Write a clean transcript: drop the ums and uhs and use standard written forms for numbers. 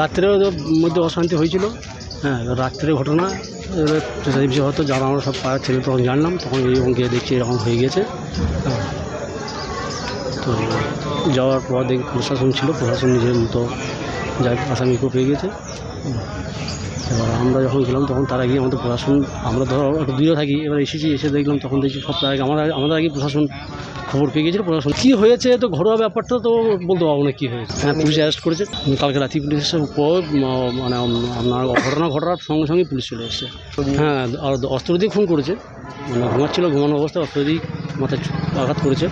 রাত্রের মধ্যে অশান্তি হয়েছিল। হ্যাঁ, রাত্রের ঘটনা। এবার চেঁচামেচি হতো, যারা আমরা সব পাড়ার ছেলে তখন জানলাম, তখন এরকম গিয়ে দেখছি এরকম হয়ে গেছে। হ্যাঁ, তো যাওয়ার পর দেখি প্রশাসন ছিল, প্রশাসন নিজের মতো যাই আসামিকেও পেয়ে গেছে। এবার আমরা যখন গেলাম তখন তার আগে আমাদের প্রশাসন, আমরা ধরো একটু দূরে থাকি, এবার এসেছি, এসে দেখলাম তখন দেখছি সব তার আগে আমাদের আগে প্রশাসন খবর পেয়ে গেছিলো। প্রশাসন কী হয়েছে তো ঘরোয়া ব্যাপারটা তো বলতে পারবো না কী হয়েছে। হ্যাঁ, পুলিশ অ্যারেস্ট করেছে কালকে রাতে। পুলিশের উপর মানে আপনার ঘটনা ঘটার সঙ্গে সঙ্গে পুলিশ চলে এসেছে। হ্যাঁ, আর অস্ত্র দিয়ে খুন করেছে, মানে ঘুমাচ্ছিল, ঘুমানো অবস্থায় অস্ত্র দিয়ে মাথায় আঘাত করেছে।